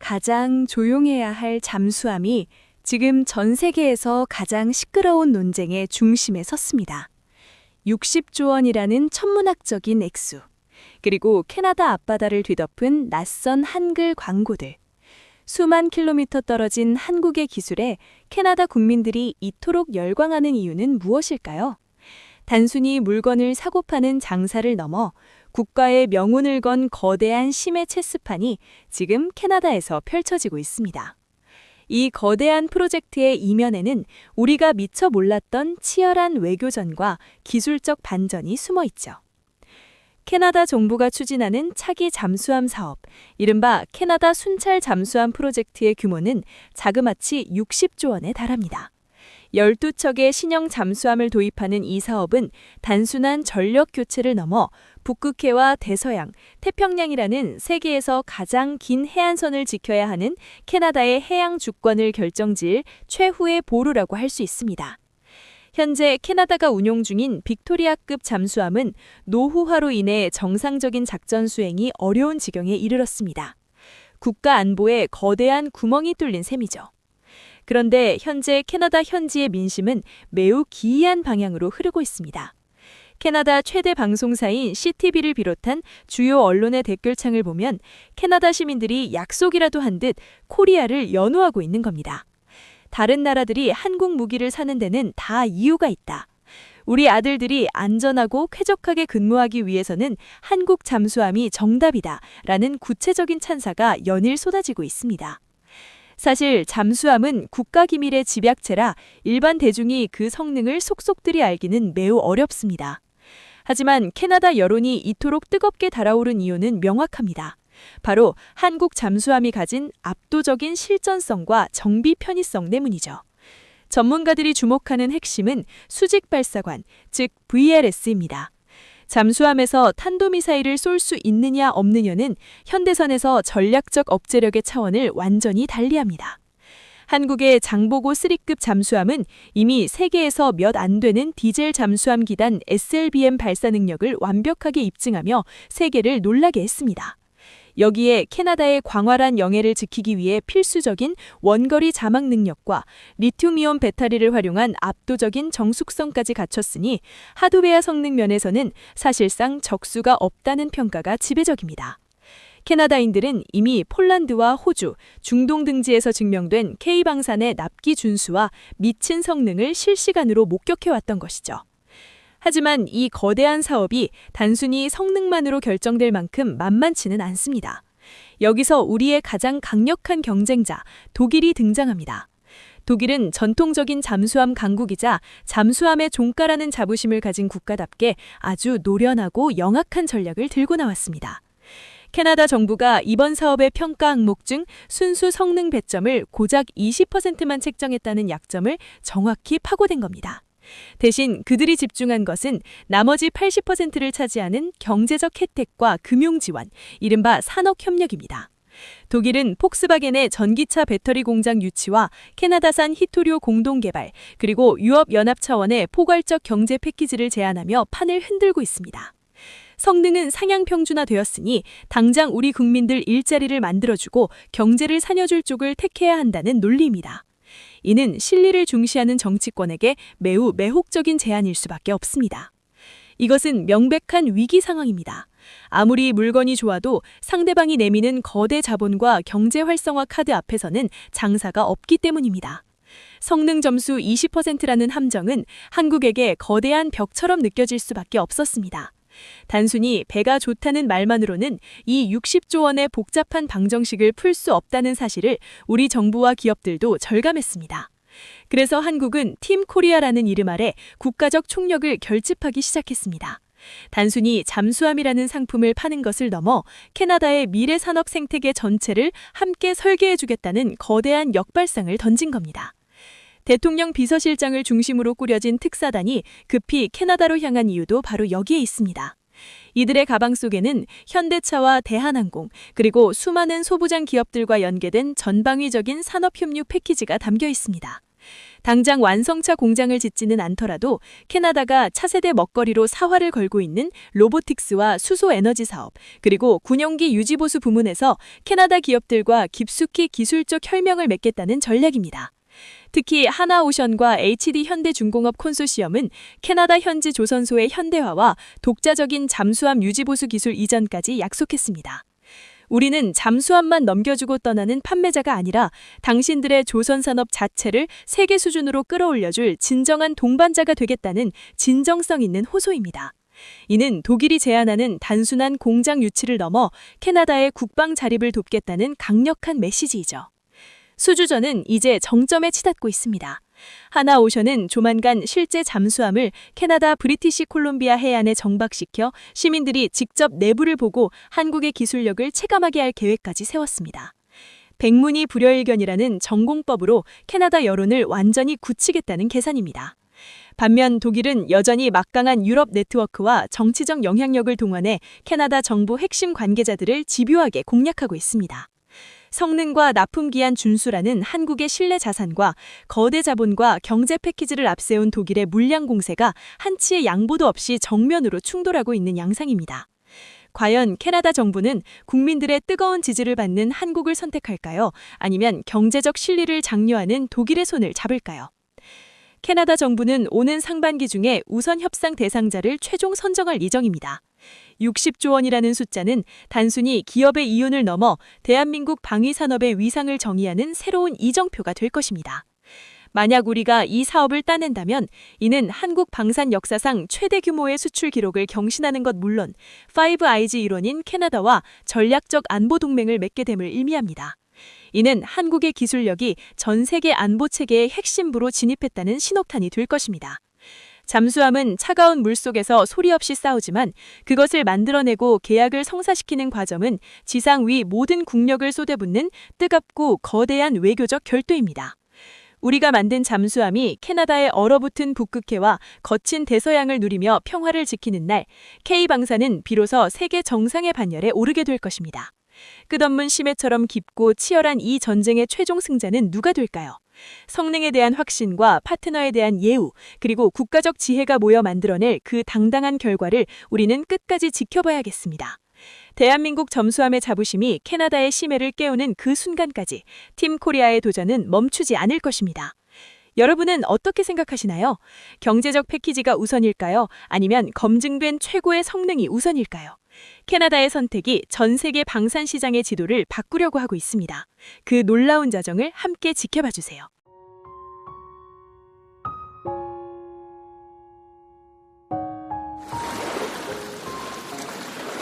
가장 조용해야 할 잠수함이 지금 전 세계에서 가장 시끄러운 논쟁의 중심에 섰습니다. 60조 원이라는 천문학적인 액수, 그리고 캐나다 앞바다를 뒤덮은 낯선 한글 광고들. 수만 킬로미터 떨어진 한국의 기술에 캐나다 국민들이 이토록 열광하는 이유는 무엇일까요? 단순히 물건을 사고 파는 장사를 넘어 국가의 명운을 건 거대한 심해 체스판이 지금 캐나다에서 펼쳐지고 있습니다. 이 거대한 프로젝트의 이면에는 우리가 미처 몰랐던 치열한 외교전과 기술적 반전이 숨어 있죠. 캐나다 정부가 추진하는 차기 잠수함 사업, 이른바 캐나다 순찰 잠수함 프로젝트의 규모는 자그마치 60조 원에 달합니다. 12척의 신형 잠수함을 도입하는 이 사업은 단순한 전력 교체를 넘어 북극해와 대서양, 태평양이라는 세계에서 가장 긴 해안선을 지켜야 하는 캐나다의 해양 주권을 결정지을 최후의 보루라고 할 수 있습니다. 현재 캐나다가 운용 중인 빅토리아급 잠수함은 노후화로 인해 정상적인 작전 수행이 어려운 지경에 이르렀습니다. 국가 안보에 거대한 구멍이 뚫린 셈이죠. 그런데 현재 캐나다 현지의 민심은 매우 기이한 방향으로 흐르고 있습니다. 캐나다 최대 방송사인 CTV를 비롯한 주요 언론의 댓글창을 보면 캐나다 시민들이 약속이라도 한 듯 코리아를 연호하고 있는 겁니다. 다른 나라들이 한국 무기를 사는 데는 다 이유가 있다. 우리 아들들이 안전하고 쾌적하게 근무하기 위해서는 한국 잠수함이 정답이다. 라는 구체적인 찬사가 연일 쏟아지고 있습니다. 사실 잠수함은 국가기밀의 집약체라 일반 대중이 그 성능을 속속들이 알기는 매우 어렵습니다. 하지만 캐나다 여론이 이토록 뜨겁게 달아오른 이유는 명확합니다. 바로 한국 잠수함이 가진 압도적인 실전성과 정비 편의성 때문이죠. 전문가들이 주목하는 핵심은 수직 발사관, 즉 VLS입니다. 잠수함에서 탄도미사일을 쏠 수 있느냐 없느냐는 현대선에서 전략적 억제력의 차원을 완전히 달리합니다. 한국의 장보고 3급 잠수함은 이미 세계에서 몇 안 되는 디젤 잠수함 기단 SLBM 발사 능력을 완벽하게 입증하며 세계를 놀라게 했습니다. 여기에 캐나다의 광활한 영해를 지키기 위해 필수적인 원거리 자막 능력과 리튬이온 배터리를 활용한 압도적인 정숙성까지 갖췄으니 하드웨어 성능 면에서는 사실상 적수가 없다는 평가가 지배적입니다. 캐나다인들은 이미 폴란드와 호주, 중동 등지에서 증명된 K방산의 납기 준수와 미친 성능을 실시간으로 목격해왔던 것이죠. 하지만 이 거대한 사업이 단순히 성능만으로 결정될 만큼 만만치는 않습니다. 여기서 우리의 가장 강력한 경쟁자, 독일이 등장합니다. 독일은 전통적인 잠수함 강국이자 잠수함의 종가라는 자부심을 가진 국가답게 아주 노련하고 영악한 전략을 들고 나왔습니다. 캐나다 정부가 이번 사업의 평가 항목 중 순수 성능 배점을 고작 20%만 책정했다는 약점을 정확히 파고든 겁니다. 대신 그들이 집중한 것은 나머지 80%를 차지하는 경제적 혜택과 금융 지원, 이른바 산업협력입니다. 독일은 폭스바겐의 전기차 배터리 공장 유치와 캐나다산 히토류 공동개발, 그리고 유럽연합 차원의 포괄적 경제 패키지를 제안하며 판을 흔들고 있습니다. 성능은 상향 평준화되었으니 당장 우리 국민들 일자리를 만들어주고 경제를 살려줄 쪽을 택해야 한다는 논리입니다. 이는 실리를 중시하는 정치권에게 매우 매혹적인 제안일 수밖에 없습니다. 이것은 명백한 위기 상황입니다. 아무리 물건이 좋아도 상대방이 내미는 거대 자본과 경제 활성화 카드 앞에서는 장사가 없기 때문입니다. 성능 점수 20%라는 함정은 한국에게 거대한 벽처럼 느껴질 수밖에 없었습니다. 단순히 배가 좋다는 말만으로는 이 60조 원의 복잡한 방정식을 풀 수 없다는 사실을 우리 정부와 기업들도 절감했습니다. 그래서 한국은 팀 코리아라는 이름 아래 국가적 총력을 결집하기 시작했습니다. 단순히 잠수함이라는 상품을 파는 것을 넘어 캐나다의 미래 산업 생태계 전체를 함께 설계해주겠다는 거대한 역발상을 던진 겁니다. 대통령 비서실장을 중심으로 꾸려진 특사단이 급히 캐나다로 향한 이유도 바로 여기에 있습니다. 이들의 가방 속에는 현대차와 대한항공, 그리고 수많은 소부장 기업들과 연계된 전방위적인 산업협력 패키지가 담겨 있습니다. 당장 완성차 공장을 짓지는 않더라도 캐나다가 차세대 먹거리로 사활을 걸고 있는 로보틱스와 수소 에너지 사업, 그리고 군용기 유지보수 부문에서 캐나다 기업들과 깊숙이 기술적 혈명을 맺겠다는 전략입니다. 특히 하나오션과 HD 현대중공업 콘소시엄은 캐나다 현지 조선소의 현대화와 독자적인 잠수함 유지보수 기술 이전까지 약속했습니다. 우리는 잠수함만 넘겨주고 떠나는 판매자가 아니라 당신들의 조선산업 자체를 세계 수준으로 끌어올려줄 진정한 동반자가 되겠다는 진정성 있는 호소입니다. 이는 독일이 제안하는 단순한 공장 유치를 넘어 캐나다의 국방 자립을 돕겠다는 강력한 메시지이죠. 수주전은 이제 정점에 치닫고 있습니다. 하나오션은 조만간 실제 잠수함을 캐나다 브리티시 콜롬비아 해안에 정박시켜 시민들이 직접 내부를 보고 한국의 기술력을 체감하게 할 계획까지 세웠습니다. 백문이 불여일견이라는 전공법으로 캐나다 여론을 완전히 굳히겠다는 계산입니다. 반면 독일은 여전히 막강한 유럽 네트워크와 정치적 영향력을 동원해 캐나다 정부 핵심 관계자들을 집요하게 공략하고 있습니다. 성능과 납품기한 준수라는 한국의 신뢰 자산과 거대 자본과 경제 패키지를 앞세운 독일의 물량 공세가 한치의 양보도 없이 정면으로 충돌하고 있는 양상입니다. 과연 캐나다 정부는 국민들의 뜨거운 지지를 받는 한국을 선택할까요? 아니면 경제적 실리를 장려하는 독일의 손을 잡을까요? 캐나다 정부는 오는 상반기 중에 우선 협상 대상자를 최종 선정할 예정입니다. 60조 원이라는 숫자는 단순히 기업의 이윤을 넘어 대한민국 방위산업의 위상을 정의하는 새로운 이정표가 될 것입니다. 만약 우리가 이 사업을 따낸다면 이는 한국 방산 역사상 최대 규모의 수출 기록을 경신하는 것 물론 파이브 아이즈 일원인 캐나다와 전략적 안보 동맹을 맺게 됨을 의미합니다. 이는 한국의 기술력이 전 세계 안보 체계의 핵심부로 진입했다는 신호탄이 될 것입니다. 잠수함은 차가운 물속에서 소리 없이 싸우지만 그것을 만들어내고 계약을 성사시키는 과정은 지상 위 모든 국력을 쏟아붓는 뜨겁고 거대한 외교적 결도입니다. 우리가 만든 잠수함이 캐나다의 얼어붙은 북극해와 거친 대서양을 누리며 평화를 지키는 날, K방사는 비로소 세계 정상의 반열에 오르게 될 것입니다. 끝없는 심해처럼 깊고 치열한 이 전쟁의 최종 승자는 누가 될까요? 성능에 대한 확신과 파트너에 대한 예우, 그리고 국가적 지혜가 모여 만들어낼 그 당당한 결과를 우리는 끝까지 지켜봐야겠습니다. 대한민국 잠수함의 자부심이 캐나다의 심해를 깨우는 그 순간까지 팀 코리아의 도전은 멈추지 않을 것입니다. 여러분은 어떻게 생각하시나요? 경제적 패키지가 우선일까요? 아니면 검증된 최고의 성능이 우선일까요? 캐나다의 선택이 전 세계 방산 시장의 지도를 바꾸려고 하고 있습니다. 그 놀라운 과정을 함께 지켜봐 주세요.